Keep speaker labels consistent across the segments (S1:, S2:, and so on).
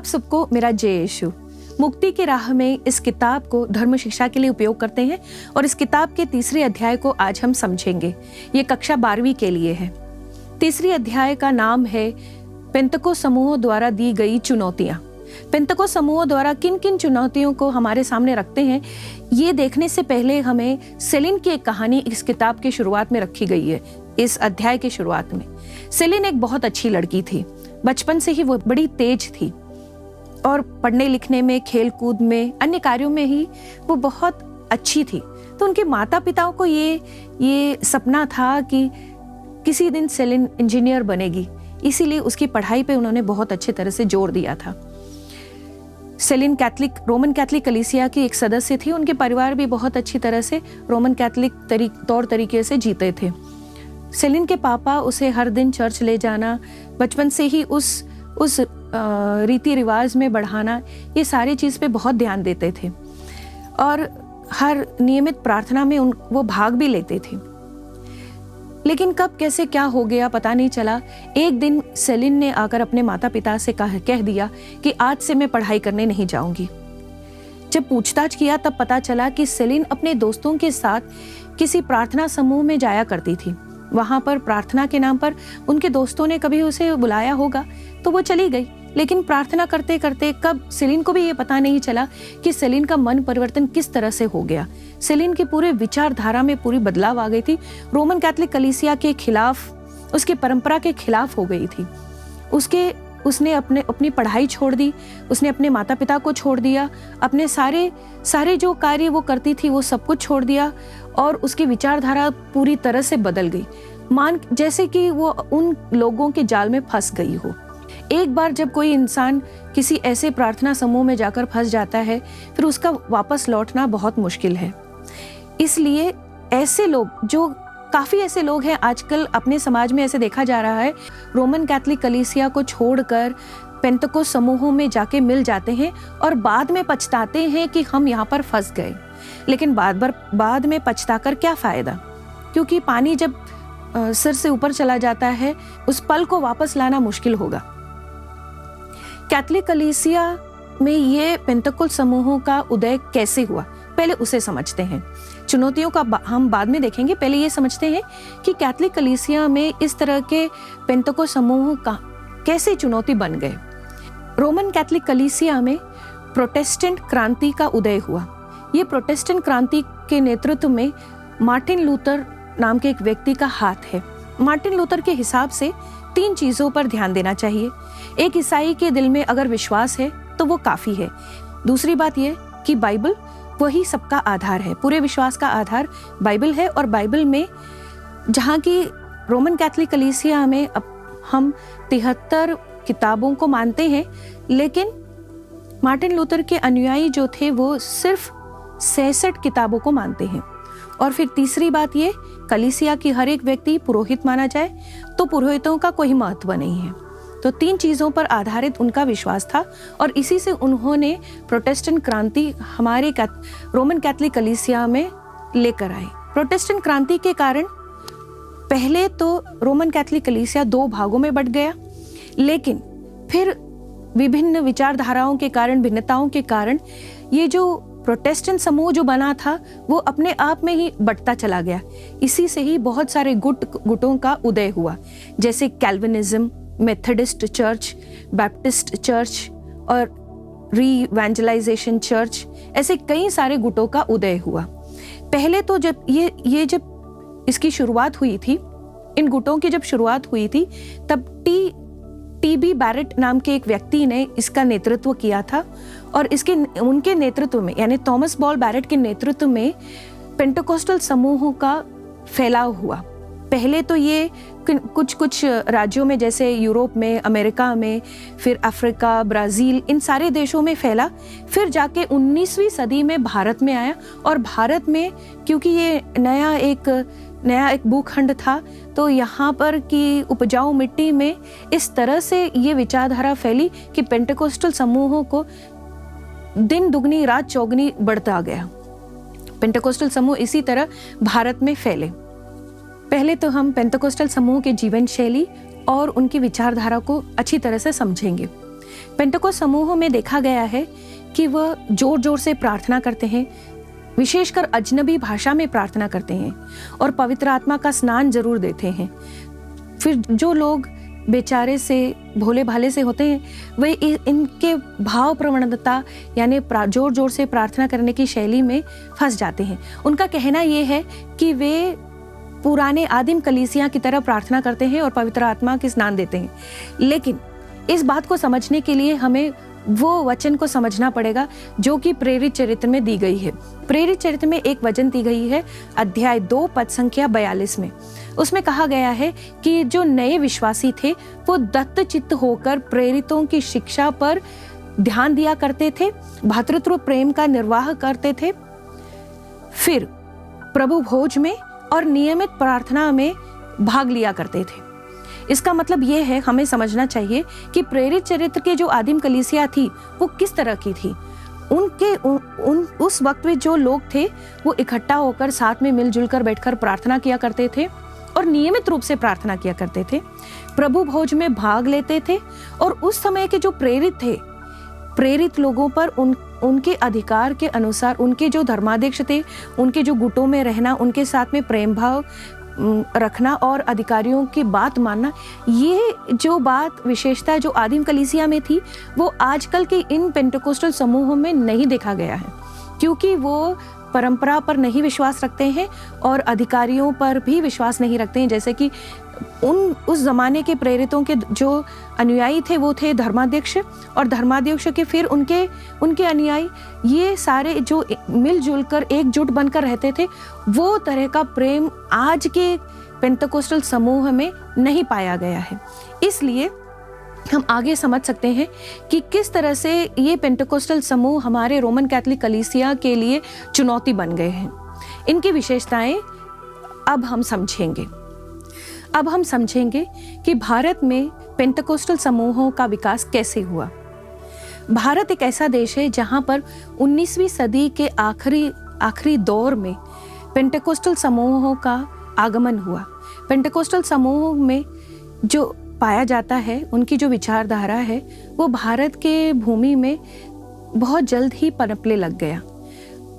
S1: आप सबको मेरा जय यीशु। मुक्ति की राह में इस किताब को धर्म शिक्षा के लिए उपयोग करते हैं और इस किताब के तीसरे अध्याय को आज हम समझेंगे। ये कक्षा 12वीं के लिए है। तीसरी अध्याय का नाम है पेंतको समूहों द्वारा दी गई चुनौतियां। पेंतको समूहों द्वारा किन किन चुनौतियों को हमारे सामने रखते हैं, ये देखने से पहले हमें सेलिन की एक कहानी इस किताब की शुरुआत में रखी गई है। इस अध्याय की शुरुआत में सेलिन एक बहुत अच्छी लड़की थी। बचपन से ही वो बड़ी तेज थी और पढ़ने लिखने में, खेल कूद में, अन्य कार्यों में ही वो बहुत अच्छी थी। तो उनके माता पिताओं को ये सपना था कि किसी दिन सेलिन इंजीनियर बनेगी, इसीलिए उसकी पढ़ाई पे उन्होंने बहुत अच्छे तरह से जोर दिया था। सेलिन रोमन कैथलिक कलीसिया की एक सदस्य थी। उनके परिवार भी बहुत अच्छी तरह से रोमन कैथलिक तौर तरीके से जीते थे। सेलिन के पापा उसे हर दिन चर्च ले जाना, बचपन से ही उस रीति रिवाज में बढ़ाना, ये सारी चीज़ पे बहुत ध्यान देते थे और हर नियमित प्रार्थना में वो भाग भी लेते थे। लेकिन कब कैसे क्या हो गया पता नहीं चला। एक दिन सेलिन ने आकर अपने माता पिता से कह दिया कि आज से मैं पढ़ाई करने नहीं जाऊंगी। जब पूछताछ किया तब पता चला कि सेलिन अपने दोस्तों के साथ किसी प्रार्थना समूह में जाया करती थी। वहां पर प्रार्थना के नाम पर उनके दोस्तों ने कभी उसे बुलाया होगा तो वो चली गई। लेकिन प्रार्थना करते करते कब सेलिन को भी ये पता नहीं चला कि सेलिन का मन परिवर्तन किस तरह से हो गया। सेलिन की पूरे विचारधारा में पूरी बदलाव आ गई थी। रोमन कैथलिक कलीसिया के खिलाफ, उसकी परंपरा के खिलाफ हो गई थी। उसने अपनी पढ़ाई छोड़ दी, उसने अपने माता पिता को छोड़ दिया, अपने सारे जो कार्य वो करती थी वो सब कुछ छोड़ दिया और उसकी विचारधारा पूरी तरह से बदल गई। जैसे कि वो उन लोगों के जाल में फंस गई हो। एक बार जब कोई इंसान किसी ऐसे प्रार्थना समूह में जाकर फंस जाता है, फिर उसका वापस लौटना बहुत मुश्किल है। इसलिए काफी ऐसे लोग हैं आजकल अपने समाज में, ऐसे देखा जा रहा है, रोमन कैथलिक कलीसिया को छोड़कर पेंतको समूहों में जाके मिल जाते हैं और बाद में पछताते हैं कि हम यहाँ पर फंस गए। लेकिन बाद में पछताकर क्या फायदा, क्योंकि पानी जब सिर से ऊपर चला जाता है उस पल को वापस लाना मुश्किल होगा। कैथलिक कलीसिया में ये पेंतकोल समूहों का उदय कैसे हुआ, पहले उसे समझते हैं। चुनौतियों का हम बाद में देखेंगे, पहले ये समझते हैं कि कैथलिक कलीसिया में इस तरह के पेंतकोल समूहों का कैसे चुनौती बन गए। रोमन कैथलिक कलीसिया में प्रोटेस्टेंट क्रांति का उदय हुआ। ये प्रोटेस्टेंट क्रांति के नेतृत्व में मार्टिन लूथर नाम के एक व्यक्ति का हाथ है। मार्टिन लूथर के हिसाब से 3 चीजों पर ध्यान देना चाहिए। एक ईसाई के दिल में अगर विश्वास है तो वो काफी है। दूसरी बात ये कि बाइबल वही सबका आधार है, पूरे विश्वास का आधार बाइबल है। और बाइबल में जहाँ की रोमन कैथलिक कलीसिया में हम 73 किताबों को मानते हैं, लेकिन मार्टिन लूथर के अनुयायी जो थे वो सिर्फ 66 किताबों को मानते हैं। और फिर तीसरी बात ये, कलीसिया की हर एक व्यक्ति पुरोहित माना जाए तो पुरोहितों का कोई महत्व नहीं है। तो 3 चीजों पर आधारित उनका विश्वास था और इसी से उन्होंने प्रोटेस्टेंट क्रांति हमारे रोमन कैथलिक कलीसिया में लेकर आए। प्रोटेस्टेंट क्रांति के कारण पहले तो रोमन कैथलिक कलीसिया 2 भागों में बंट गया, लेकिन फिर विभिन्न विचारधाराओं के कारण, भिन्नताओं के कारण ये जो प्रोटेस्टेंट समूह जो बना था वो अपने आप में ही बढ़ता चला गया। इसी से ही बहुत सारे गुटों का उदय हुआ, जैसे Calvinism, Methodist church, Baptist church और रीवैंजलाइजेशन चर्च, ऐसे कई सारे गुटों का उदय हुआ। पहले तो जब जब इसकी शुरुआत हुई थी, इन गुटों की जब शुरुआत हुई थी, तब टी.बी. बैरेट नाम के एक व्यक्ति ने इसका नेतृत्व किया था और उनके नेतृत्व में, यानी थॉमस बॉल बैरेट के नेतृत्व में पेंटेकोस्टल समूहों का फैलाव हुआ। पहले तो ये कुछ राज्यों में, जैसे यूरोप में, अमेरिका में, फिर अफ्रीका, ब्राजील, इन सारे देशों में फैला। फिर जाके 19वीं सदी में भारत में आया और भारत में क्योंकि ये नया एक भूखंड था, तो यहाँ पर की उपजाऊ मिट्टी में इस तरह से ये विचारधारा फैली कि पेंटेकोस्टल समूहों को दिन दुगनी रात चौगनी बढ़ता गया। पेंटेकोस्टल समूह इसी तरह भारत में फैले। पहले तो हम पेंटेकोस्टल समूह के जीवन शैली और उनकी विचारधारा को अच्छी तरह से समझेंगे। पेंटेकोस्ट समूहों में देखा गया है कि वह जोर जोर से प्रार्थना करते हैं, विशेषकर अजनबी भाषा में प्रार्थना करते हैं और पवित्र आत्मा का स्नान जरूर देते हैं। फिर जो लोग बेचारे से भोले भाले से होते हैं, वे इनके भाव प्रवणता यानी जोर जोर से प्रार्थना करने की शैली में फंस जाते हैं। उनका कहना यह है कि वे पुराने आदिम कलीसिया की तरह प्रार्थना करते हैं और पवित्र आत्मा के स्नान देते हैं। लेकिन इस बात को समझने के लिए हमें वो वचन को समझना पड़ेगा जो कि प्रेरित चरित्र में दी गई है। प्रेरित चरित्र में एक वचन दी गई है, अध्याय 2 पद संख्या 42 में। उसमें कहा गया है कि जो नए विश्वासी थे वो दत्तचित्त होकर प्रेरितों की शिक्षा पर ध्यान दिया करते थे, भातृत्व प्रेम का निर्वाह करते थे, फिर प्रभु भोज में और नियमित प्रार्थना में भाग लिया करते थे। इसका मतलब यह है, हमें समझना चाहिए कि प्रेरित चरित्र के जो आदिम कलीसिया थी वो किस तरह की थी। उस वक्त में जो लोग थे वो इकट्ठा होकर साथ में मिलजुल कर बैठकर प्रार्थना किया करते थे और नियमित रूप से प्रार्थना किया करते थे, प्रभु भोज में भाग लेते थे और उस समय के जो प्रेरित थे, प्रेरित लोगों पर उनके अधिकार के अनुसार उनके जो धर्माध्यक्ष थे, उनके जो गुटों में रहना, उनके साथ में प्रेम भाव रखना और अधिकारियों की बात मानना, ये जो बात विशेषता जो आदिम कलीसिया में थी वो आजकल के इन पेंटेकोस्टल समूहों में नहीं देखा गया है, क्योंकि वो परंपरा पर नहीं विश्वास रखते हैं और अधिकारियों पर भी विश्वास नहीं रखते हैं। जैसे कि उस जमाने के प्रेरितों के जो अनुयायी थे वो थे धर्माध्यक्ष, और धर्माध्यक्ष के फिर उनके अनुयायी, ये सारे जो मिलजुल कर एकजुट बनकर रहते थे, वो तरह का प्रेम आज के पेंटेकोस्टल समूह में नहीं पाया गया है। इसलिए हम आगे समझ सकते हैं कि किस तरह से ये पेंटेकोस्टल समूह हमारे रोमन कैथोलिक कलीसिया के लिए चुनौती बन गए हैं। इनकी विशेषताएं अब हम समझेंगे कि भारत में पेंटेकोस्टल समूहों का विकास कैसे हुआ। भारत एक ऐसा देश है जहां पर 19वीं सदी के आखिरी दौर में पेंटेकोस्टल समूहों का आगमन हुआ। पेंटेकोस्टल समूह में जो पाया जाता है, उनकी जो विचारधारा है, वो भारत के भूमि में बहुत जल्द ही पनपने लग गया।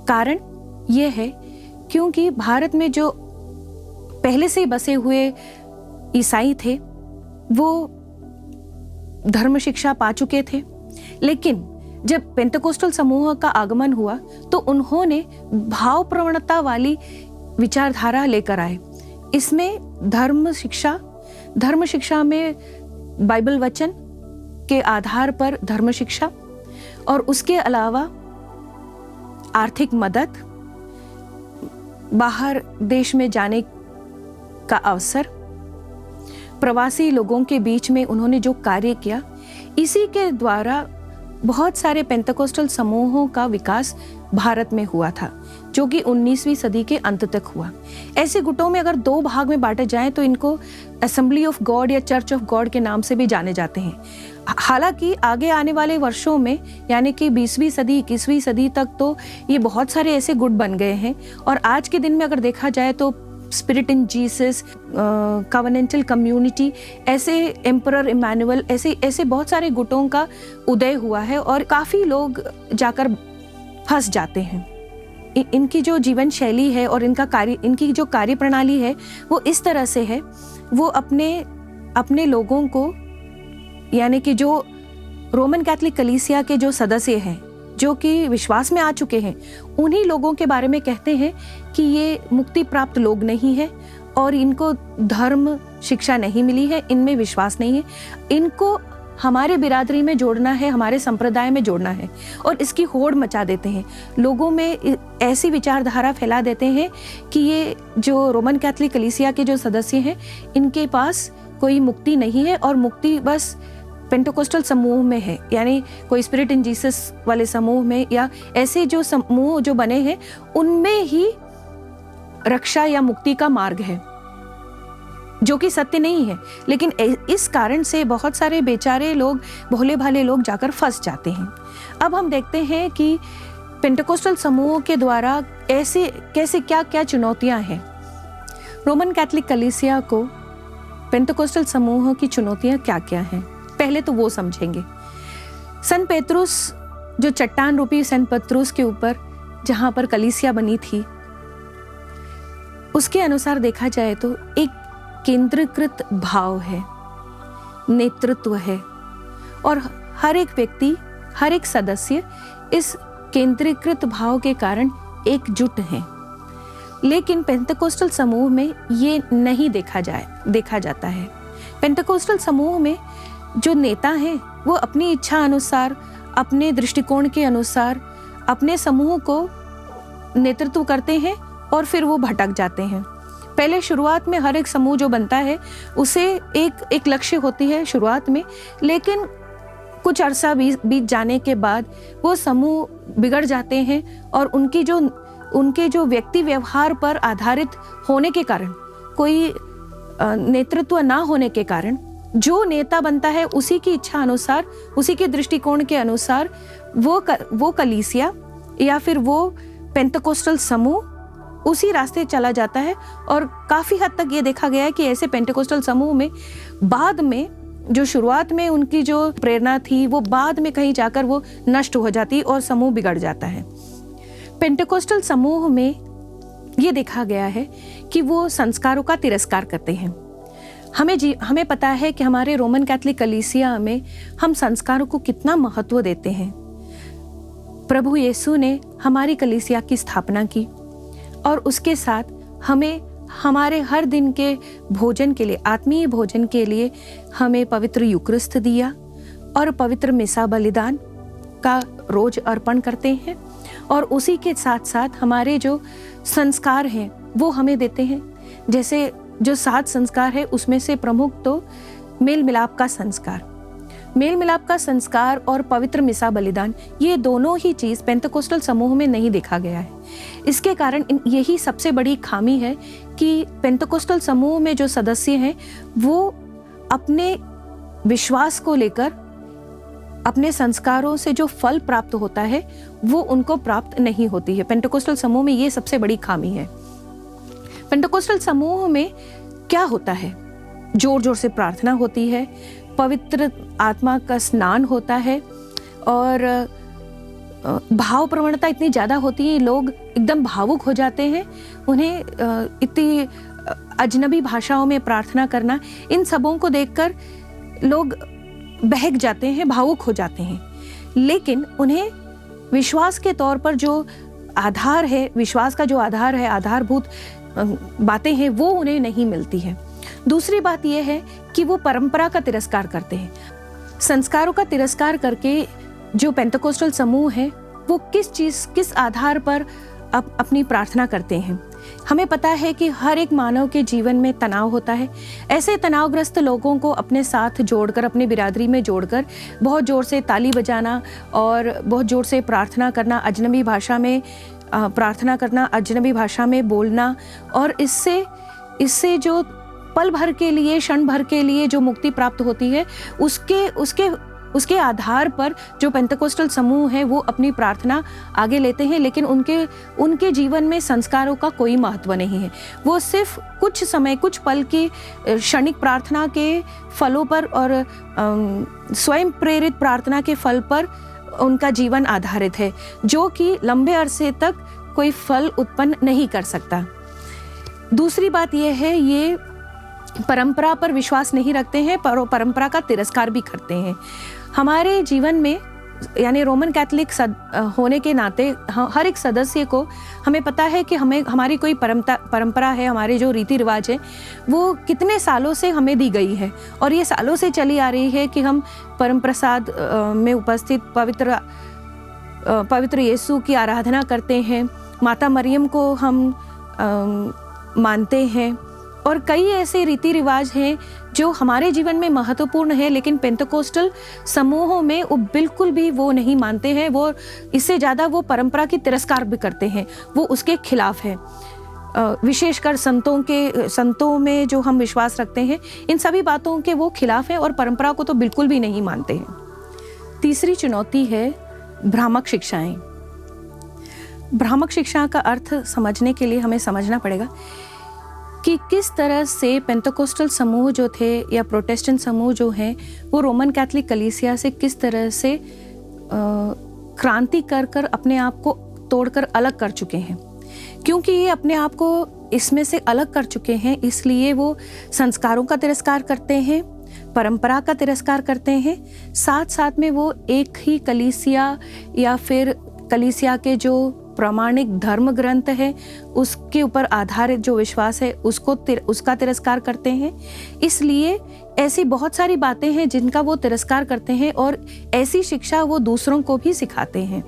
S1: कारण ये है क्योंकि भारत में जो पहले से बसे हुए ईसाई थे वो धर्म शिक्षा पा चुके थे, लेकिन जब पेंटेकोस्टल समूह का आगमन हुआ तो उन्होंने भाव प्रवणता वाली विचारधारा लेकर आए। इसमें धर्म शिक्षा में बाइबल वचन के आधार पर धर्म शिक्षा, और उसके अलावा आर्थिक मदद, बाहर देश में जाने का अवसर, प्रवासी लोगों के बीच में उन्होंने जो कार्य किया, इसी के द्वारा बहुत सारे पेंटेकोस्टल समूहों का विकास भारत में हुआ था, जो कि 19वीं सदी के अंत तक हुआ। ऐसे गुटों में अगर 2 भाग में बांटे जाएं तो इनको असेंबली ऑफ गॉड या चर्च ऑफ गॉड के नाम से भी जाने जाते हैं। हालांकि आगे आने वाले वर्षों में यानी कि 20वीं सदी 21वीं सदी तक तो ये बहुत सारे ऐसे गुट बन गए हैं, और आज के दिन में अगर देखा जाए तो स्पिरिट इन जीसस, कवेनेंटल कम्युनिटी, ऐसे एम्परर इमैनुअल, ऐसे बहुत सारे गुटों का उदय हुआ है और काफ़ी लोग जाकर फंस जाते हैं। इनकी जो जीवन शैली है और इनकी जो कार्य प्रणाली है वो इस तरह से है, वो अपने लोगों को यानी कि जो रोमन कैथोलिक कलीसिया के जो सदस्य हैं, जो कि विश्वास में आ चुके हैं, उन्हीं लोगों के बारे में कहते हैं कि ये मुक्ति प्राप्त लोग नहीं है और इनको धर्म शिक्षा नहीं मिली है, इनमें विश्वास नहीं है, इनको हमारे बिरादरी में जोड़ना है, हमारे संप्रदाय में जोड़ना है, और इसकी होड़ मचा देते हैं। लोगों में ऐसी विचारधारा फैला देते हैं कि ये जो रोमन कैथोलिक कलीसिया के जो सदस्य हैं, इनके पास कोई मुक्ति नहीं है और मुक्ति बस पेंटेकोस्टल समूह में है, यानी कोई स्पिरिट इन जीसस वाले समूह में या ऐसे जो समूह जो बने हैं उनमें ही रक्षा या मुक्ति का मार्ग है, जो कि सत्य नहीं है। लेकिन इस कारण से बहुत सारे बेचारे लोग, भोले भाले लोग जाकर फंस जाते हैं। अब हम देखते हैं कि पेंटेकोस्टल समूहों के द्वारा कैसे क्या चुनौतियां हैं। रोमन कैथोलिक कलीसिया को पेंटेकोस्टल समूहों की चुनौतियां क्या हैं, पहले तो वो समझेंगे। संत पेत्रुस, जो चट्टान रूपी संत पेत्रुस के ऊपर जहां पर कलीसिया बनी थी, उसके अनुसार देखा जाए तो एक केंद्रीकृत भाव है, नेतृत्व है, और हर एक व्यक्ति, हर एक सदस्य इस केंद्रीकृत भाव के कारण एकजुट हैं। लेकिन पेंटेकोस्टल समूह में ये नहीं देखा जाता है। पेंटेकोस्टल समूह में जो नेता हैं वो अपनी इच्छा अनुसार, अपने दृष्टिकोण के अनुसार अपने समूह को नेतृत्व करते हैं और फिर वो भटक जाते हैं। पहले शुरुआत में हर एक समूह जो बनता है उसे एक लक्ष्य होती है शुरुआत में, लेकिन कुछ अरसा बीत जाने के बाद वो समूह बिगड़ जाते हैं और उनके जो व्यक्ति व्यवहार पर आधारित होने के कारण, कोई नेतृत्व ना होने के कारण, जो नेता बनता है उसी की इच्छा अनुसार, उसी के दृष्टिकोण के अनुसार वो कलीसिया या फिर वो पेंटेकोस्टल समूह उसी रास्ते चला जाता है। और काफी हद तक ये देखा गया है कि ऐसे पेंटेकोस्टल समूह में बाद में जो शुरुआत में उनकी जो प्रेरणा थी वो बाद में कहीं जाकर वो नष्ट हो जाती और समूह बिगड़ जाता है। पेंटेकोस्टल समूह में ये देखा गया है कि वो संस्कारों का तिरस्कार करते हैं। हमें पता है कि हमारे रोमन कैथोलिक कलीसिया में हम संस्कारों को कितना महत्व देते हैं। प्रभु यीशु ने हमारी कलीसिया की स्थापना की और उसके साथ हमें हमारे हर दिन के भोजन के लिए, आत्मीय भोजन के लिए हमें पवित्र यूकरिस्त दिया और पवित्र मिसा बलिदान का रोज अर्पण करते हैं। और उसी के साथ साथ हमारे जो संस्कार हैं वो हमें देते हैं। जैसे जो 7 संस्कार है उसमें से प्रमुख तो मेल मिलाप का संस्कार और पवित्र मिसा बलिदान, ये दोनों ही चीज पेंटेकोस्टल समूह में नहीं देखा गया है। इसके कारण यही सबसे बड़ी खामी है कि पेंटेकोस्टल समूह में जो सदस्य हैं वो अपने विश्वास को लेकर, अपने संस्कारों से जो फल प्राप्त होता है वो उनको प्राप्त नहीं होती है। पेंटेकोस्टल समूह में ये सबसे बड़ी खामी है। पेंटेकोस्टल समूह में क्या होता है? जोर जोर से प्रार्थना होती है, पवित्र आत्मा का स्नान होता है और भाव प्रवणता इतनी ज़्यादा होती है, लोग एकदम भावुक हो जाते हैं। उन्हें इतनी अजनबी भाषाओं में प्रार्थना करना, इन सबों को देखकर लोग बहक जाते हैं, भावुक हो जाते हैं। लेकिन उन्हें विश्वास के तौर पर जो आधार है, विश्वास का जो आधार है, आधारभूत बातें हैं, वो उन्हें नहीं मिलती है। दूसरी बात यह है कि वो परंपरा का तिरस्कार करते हैं। संस्कारों का तिरस्कार करके जो पेंटेकोस्टल समूह है वो किस आधार पर अपनी प्रार्थना करते हैं। हमें पता है कि हर एक मानव के जीवन में तनाव होता है। ऐसे तनावग्रस्त लोगों को अपने साथ जोड़कर, अपनी बिरादरी में जोड़कर बहुत जोर से ताली बजाना और बहुत जोर से प्रार्थना करना, अजनबी भाषा में प्रार्थना करना, अजनबी भाषा में बोलना, और इससे जो पल भर के लिए, क्षण भर के लिए जो मुक्ति प्राप्त होती है, उसके आधार पर जो पेंटेकोस्टल समूह है वो अपनी प्रार्थना आगे लेते हैं। लेकिन उनके जीवन में संस्कारों का कोई महत्व नहीं है। वो सिर्फ कुछ समय, कुछ पल की क्षणिक प्रार्थना के फलों पर और स्वयं प्रेरित प्रार्थना के फल पर उनका जीवन आधारित है, जो कि लंबे अरसे तक कोई फल उत्पन्न नहीं कर सकता। दूसरी बात यह है, ये परंपरा पर विश्वास नहीं रखते हैं, पर परंपरा का तिरस्कार भी करते हैं। हमारे जीवन में, यानी रोमन कैथोलिक होने के नाते हर एक सदस्य को हमें पता है कि हमारी कोई परंपरा है, हमारे जो रीति रिवाज है वो कितने सालों से हमें दी गई है, और ये सालों से चली आ रही है कि हम परम प्रसाद में उपस्थित पवित्र यीशु की आराधना करते हैं, माता मरियम को हम मानते हैं, और कई ऐसे रीति रिवाज हैं जो हमारे जीवन में महत्वपूर्ण है, लेकिन पेंटेकोस्टल समूहों में वो बिल्कुल भी वो नहीं मानते हैं। वो इससे ज़्यादा वो परंपरा की तिरस्कार भी करते हैं, वो उसके खिलाफ है। विशेषकर संतों में जो हम विश्वास रखते हैं, इन सभी बातों के वो खिलाफ है और परंपरा को तो बिल्कुल भी नहीं मानते हैं। तीसरी चुनौती है भ्रामक शिक्षाएं। भ्रामक शिक्षा का अर्थ समझने के लिए हमें समझना पड़ेगा कि किस तरह से पेंटेकोस्टल समूह जो थे या प्रोटेस्टेंट समूह जो हैं वो रोमन कैथोलिक कलीसिया से किस तरह से क्रांति कर कर अपने आप को तोड़कर अलग कर चुके हैं। क्योंकि ये अपने आप को इसमें से अलग कर चुके हैं, इसलिए वो संस्कारों का तिरस्कार करते हैं, परंपरा का तिरस्कार करते हैं, साथ साथ में वो एक ही कलीसिया या फिर कलीसिया के जो प्रामाणिक धर्म ग्रंथ है उसके ऊपर आधारित जो विश्वास है उसका तिरस्कार करते हैं। इसलिए ऐसी बहुत सारी बातें हैं जिनका वो तिरस्कार करते हैं और ऐसी शिक्षा वो दूसरों को भी सिखाते हैं।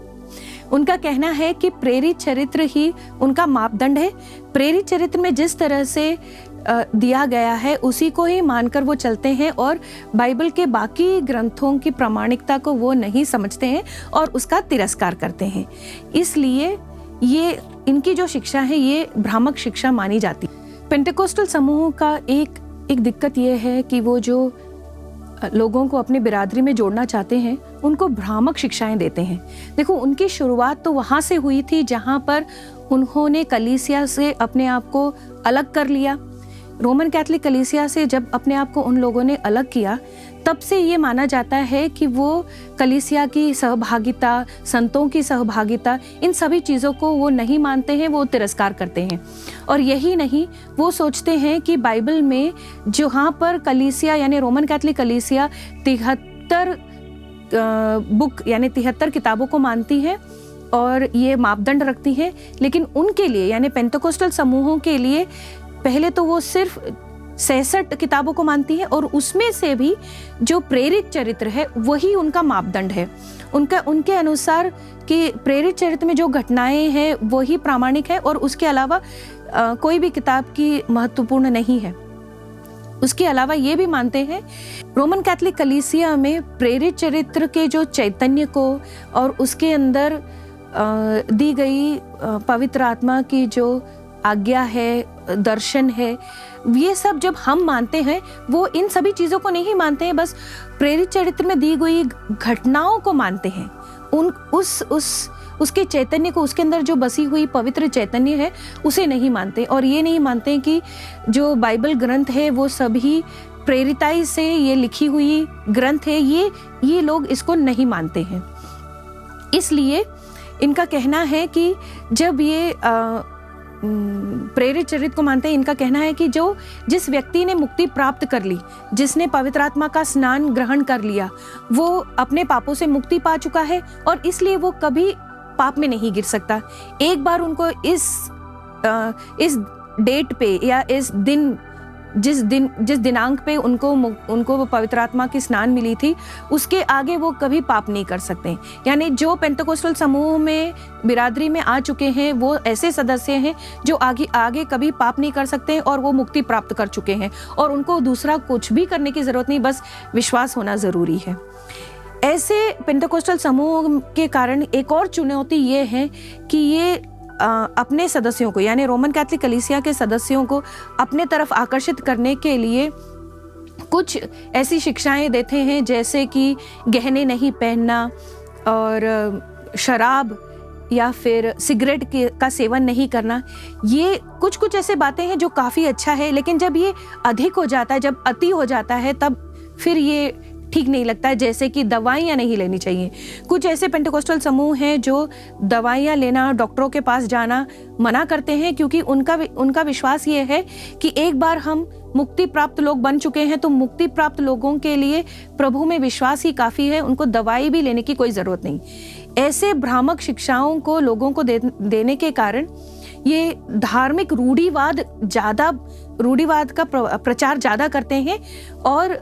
S1: उनका कहना है कि प्रेरित चरित्र ही उनका मापदंड है। प्रेरित चरित्र में जिस तरह से दिया गया है उसी को ही मानकर वो चलते हैं और बाइबल के बाकी ग्रंथों की प्रामाणिकता को वो नहीं समझते हैं और उसका तिरस्कार करते हैं। इसलिए ये इनकी जो शिक्षा है ये भ्रामक शिक्षा मानी जाती है। पेंटेकोस्टल समूह का एक दिक्कत ये है कि वो जो लोगों को अपने बिरादरी में जोड़ना चाहते हैं उनको भ्रामक शिक्षाएं देते हैं। देखो, उनकी शुरुआत तो वहाँ से हुई थी जहाँ पर उन्होंने कलीसिया से अपने आप को अलग कर लिया। रोमन कैथोलिक कलीसिया से जब अपने आप को उन लोगों ने अलग किया तब से ये माना जाता है कि वो कलीसिया की सहभागिता, संतों की सहभागिता, इन सभी चीज़ों को वो नहीं मानते हैं, वो तिरस्कार करते हैं। और यही नहीं, वो सोचते हैं कि बाइबल में जहाँ पर कलीसिया यानी रोमन कैथोलिक कलीसिया 73 बुक यानी 73 किताबों को मानती है और ये मापदंड रखती है, लेकिन उनके लिए यानी पेंटेकोस्टल समूहों के लिए पहले तो वो सिर्फ 66 किताबों को मानती है और उसमें से भी जो प्रेरित चरित्र है वही उनका मापदंड है। उनके अनुसार कि प्रेरित चरित्र में जो घटनाएं हैं वही प्रामाणिक है और उसके अलावा कोई भी किताब की महत्वपूर्ण नहीं है। उसके अलावा ये भी मानते हैं रोमन कैथोलिक कलीसिया में प्रेरित चरित्र के जो चैतन्य को और उसके अंदर दी गई पवित्र आत्मा की जो आज्ञा है, दर्शन है, ये सब जब हम मानते हैं वो इन सभी चीज़ों को नहीं मानते हैं, बस प्रेरित चरित्र में दी गई घटनाओं को मानते हैं। उसके चैतन्य को, उसके अंदर जो बसी हुई पवित्र चैतन्य है उसे नहीं मानते और ये नहीं मानते कि जो बाइबल ग्रंथ है वो सभी प्रेरिताई से ये लिखी हुई ग्रंथ है, ये लोग इसको नहीं मानते हैं। इसलिए इनका कहना है कि जब ये प्रेरित चरित्र को मानते हैं, इनका कहना है कि जिस व्यक्ति ने मुक्ति प्राप्त कर ली, जिसने पवित्र आत्मा का स्नान ग्रहण कर लिया, वो अपने पापों से मुक्ति पा चुका है और इसलिए वो कभी पाप में नहीं गिर सकता। एक बार उनको इस डेट पे या जिस दिनांक पे उनको पवित्र आत्मा की स्नान मिली थी, उसके आगे वो कभी पाप नहीं कर सकते। यानी जो पेंटेकोस्टल समूह में बिरादरी में आ चुके हैं वो ऐसे सदस्य हैं जो आगे कभी पाप नहीं कर सकते और वो मुक्ति प्राप्त कर चुके हैं और उनको दूसरा कुछ भी करने की जरूरत नहीं, बस विश्वास होना जरूरी है। ऐसे पेंटेकोस्टल समूह के कारण एक और चुनौती ये है कि ये अपने सदस्यों को यानी रोमन कैथोलिक कलीसिया के सदस्यों को अपने तरफ आकर्षित करने के लिए कुछ ऐसी शिक्षाएं देते हैं जैसे कि गहने नहीं पहनना और शराब या फिर सिगरेट का सेवन नहीं करना। ये कुछ ऐसे बातें हैं जो काफ़ी अच्छा है, लेकिन जब ये अधिक हो जाता है, जब अति हो जाता है, तब फिर ये ठीक नहीं लगता है। जैसे कि दवाइयाँ नहीं लेनी चाहिए। कुछ ऐसे पेंटेकोस्टल समूह हैं जो दवाइयाँ लेना, डॉक्टरों के पास जाना मना करते हैं, क्योंकि उनका विश्वास ये है कि एक बार हम मुक्ति प्राप्त लोग बन चुके हैं तो मुक्ति प्राप्त लोगों के लिए प्रभु में विश्वास ही काफ़ी है, उनको दवाई भी लेने की कोई ज़रूरत नहीं। ऐसे भ्रामक शिक्षाओं को लोगों को देने के कारण ये धार्मिक रूढ़िवाद का प्रचार ज़्यादा करते हैं और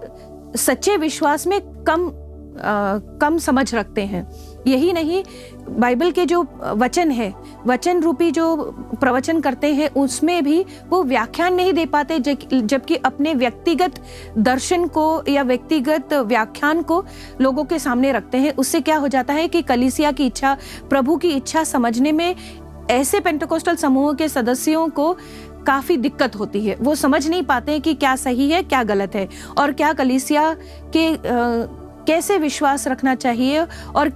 S1: सच्चे विश्वास में कम समझ रखते हैं। यही नहीं, बाइबल के जो वचन है, वचन रूपी जो प्रवचन करते हैं, उसमें भी वो व्याख्यान नहीं दे पाते, जबकि अपने व्यक्तिगत दर्शन को या व्यक्तिगत व्याख्यान को लोगों के सामने रखते हैं। उससे क्या हो जाता है कि कलीसिया की इच्छा, प्रभु की इच्छा समझने में ऐसे पेंटेकोस्टल समूह के सदस्यों को काफ़ी दिक्कत होती है। वो समझ नहीं पाते कि क्या सही है, क्या गलत है और क्या कलीसिया के कैसे विश्वास रखना चाहिए और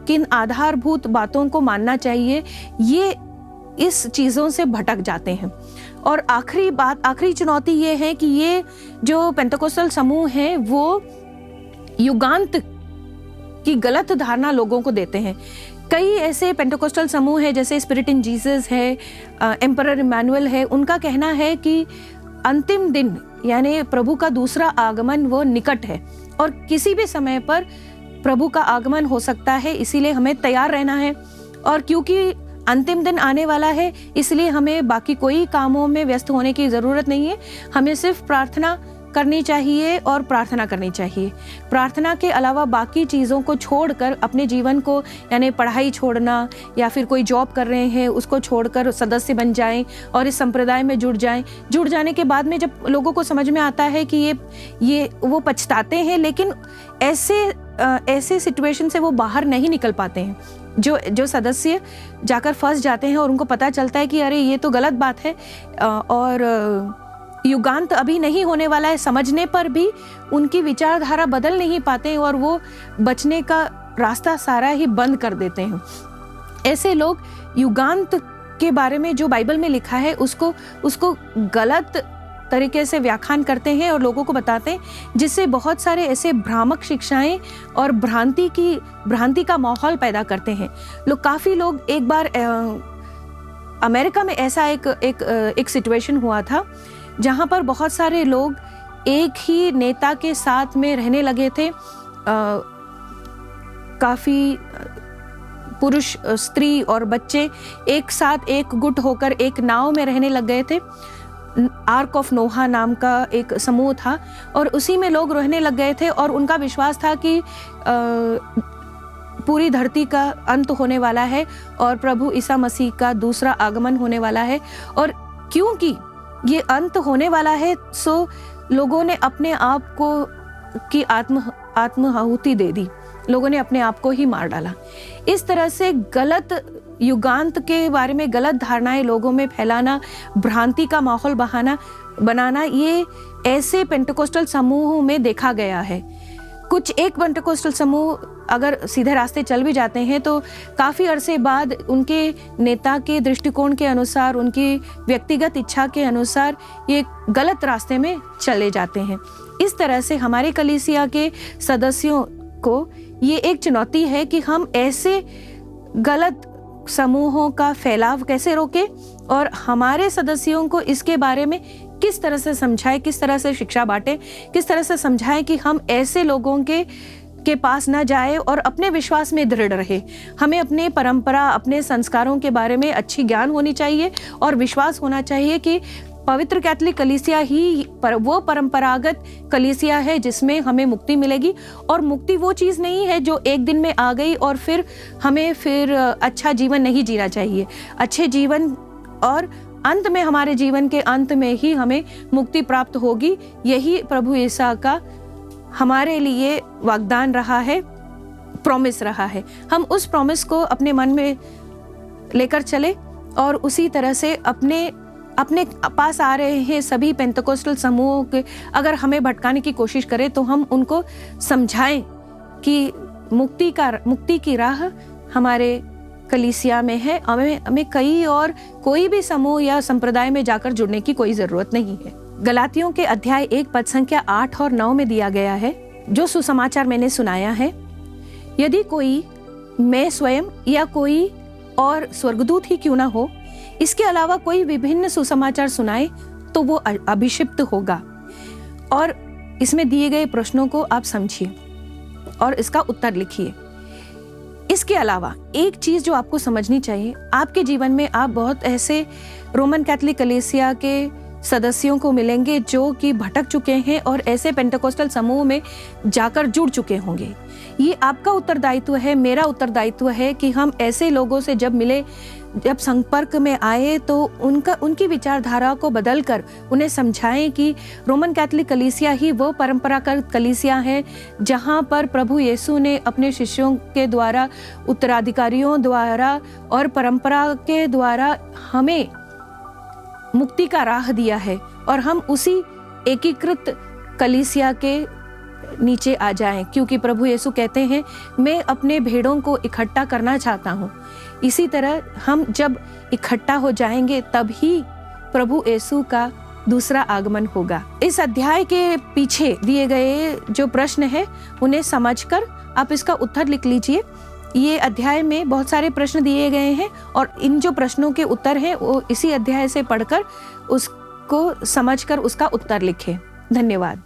S1: किन आधारभूत बातों को मानना चाहिए। ये इस चीज़ों से भटक जाते हैं। और आखिरी चुनौती ये है कि ये जो पेंटेकोस्टल समूह हैं वो युगांत की गलत धारणा लोगों को देते हैं। कई ऐसे पेंटेकोस्टल समूह हैं, जैसे स्पिरिट इन जीसस है, एम्परर इमैनुअल है, उनका कहना है कि अंतिम दिन यानी प्रभु का दूसरा आगमन वो निकट है और किसी भी समय पर प्रभु का आगमन हो सकता है, इसीलिए हमें तैयार रहना है। और क्योंकि अंतिम दिन आने वाला है, इसलिए हमें बाकी कोई कामों में व्यस्त होने की ज़रूरत नहीं है। हमें सिर्फ प्रार्थना करनी चाहिए और प्रार्थना करनी चाहिए। प्रार्थना के अलावा बाकी चीज़ों को छोड़कर अपने जीवन को, यानी पढ़ाई छोड़ना या फिर कोई जॉब कर रहे हैं उसको छोड़कर सदस्य बन जाएं और इस संप्रदाय में जुड़ जाएं। जुड़ जाने के बाद में जब लोगों को समझ में आता है कि ये वो पछताते हैं, लेकिन ऐसे सिचुएशन से वो बाहर नहीं निकल पाते हैं। जो सदस्य जाकर फंस जाते हैं और उनको पता चलता है कि अरे ये तो गलत बात है और युगांत अभी नहीं होने वाला है, समझने पर भी उनकी विचारधारा बदल नहीं पाते और वो बचने का रास्ता सारा ही बंद कर देते हैं। ऐसे लोग युगांत के बारे में जो बाइबल में लिखा है उसको गलत तरीके से व्याख्यान करते हैं और लोगों को बताते हैं, जिससे बहुत सारे ऐसे भ्रामक शिक्षाएं और भ्रांति का माहौल पैदा करते हैं। काफ़ी लोग, एक बार अमेरिका में ऐसा एक सिचुएशन हुआ था जहाँ पर बहुत सारे लोग एक ही नेता के साथ में रहने लगे थे। काफ़ी पुरुष, स्त्री और बच्चे एक साथ एक गुट होकर एक नाव में रहने लग गए थे। आर्क ऑफ नोहा नाम का एक समूह था और उसी में लोग रहने लग गए थे और उनका विश्वास था कि पूरी धरती का अंत होने वाला है और प्रभु ईसा मसीह का दूसरा आगमन होने वाला है। और क्योंकि ये अंत होने वाला है, सो लोगों ने अपने आप को की आत्माहुति दे दी, लोगों ने अपने आप को ही मार डाला। इस तरह से गलत युगांत के बारे में गलत धारणाएं लोगों में फैलाना, भ्रांति का माहौल बनाना, ये ऐसे पेंटेकोस्टल समूहों में देखा गया है। एक पेंटेकोस्टल समूह अगर सीधे रास्ते चल भी जाते हैं तो काफ़ी अरसे बाद उनके नेता के दृष्टिकोण के अनुसार, उनकी व्यक्तिगत इच्छा के अनुसार ये गलत रास्ते में चले जाते हैं। इस तरह से हमारे कलीसिया के सदस्यों को ये एक चुनौती है कि हम ऐसे गलत समूहों का फैलाव कैसे रोकें और हमारे सदस्यों को इसके बारे में किस तरह से समझाएं, किस तरह से शिक्षा बांटें, किस तरह से समझाएं कि हम ऐसे लोगों के पास ना जाए और अपने विश्वास में दृढ़ रहे। हमें अपने परंपरा, अपने संस्कारों के बारे में अच्छी ज्ञान होनी चाहिए और विश्वास होना चाहिए कि पवित्र कैथोलिक कलीसिया ही वो परंपरागत कलीसिया है जिसमें हमें मुक्ति मिलेगी। और मुक्ति वो चीज़ नहीं है जो एक दिन में आ गई और फिर हमें अच्छा जीवन नहीं जीना चाहिए। अच्छे जीवन और अंत में, हमारे जीवन के अंत में ही हमें मुक्ति प्राप्त होगी। यही प्रभु ईसा का हमारे लिए वाग्दान रहा है, प्रॉमिस रहा है। हम उस प्रॉमिस को अपने मन में लेकर चले और उसी तरह से अपने पास आ रहे हैं सभी पेंटेकोस्टल समूहों के अगर हमें भटकाने की कोशिश करें तो हम उनको समझाएं कि मुक्ति की राह हमारे कलीसिया में है। हमें कोई भी समूह या संप्रदाय में जाकर जुड़ने की कोई जरूरत नहीं है। गलातियों के अध्याय 1 पद संख्या 8 और 9 में दिया गया है, जो सुसमाचार मैंने सुनाया है, यदि कोई, मैं स्वयं या कोई और स्वर्गदूत ही क्यों ना हो, इसके अलावा कोई विभिन्न सुसमाचार सुनाए तो वो अभिषिक्त होगा। और इसमें दिए गए प्रश्नों को आप समझिए और इसका उत्तर लिखिए। इसके अलावा एक चीज जो आपको समझनी चाहिए, आपके जीवन में आप बहुत ऐसे रोमन कैथोलिक कलीसिया के सदस्यों को मिलेंगे जो कि भटक चुके हैं और ऐसे पेंटेकोस्टल समूह में जाकर जुड़ चुके होंगे। ये आपका उत्तरदायित्व है, मेरा उत्तरदायित्व है कि हम ऐसे लोगों से जब संपर्क में आए तो उनकी विचारधारा को बदलकर उन्हें समझाएं कि रोमन कैथोलिक कलीसिया ही वो परंपरागत कलीसिया है जहां पर प्रभु यीशु ने अपने शिष्यों के द्वारा, उत्तराधिकारियों द्वारा और परंपरा के द्वारा हमें मुक्ति का राह दिया है और हम उसी एकीकृत कलीसिया के नीचे आ जाएं, क्योंकि प्रभु यीशु कहते हैं, मैं अपने भेड़ों को इकट्ठा करना चाहता हूँ। इसी तरह हम जब इकट्ठा हो जाएंगे तभी प्रभु यीशु का दूसरा आगमन होगा। इस अध्याय के पीछे दिए गए जो प्रश्न है उन्हें समझकर आप इसका उत्तर लिख लीजिए। ये अध्याय में बहुत सारे प्रश्न दिए गए हैं और इन जो प्रश्नों के उत्तर हैं वो इसी अध्याय से पढ़कर उसको समझकर उसका उत्तर लिखें। धन्यवाद।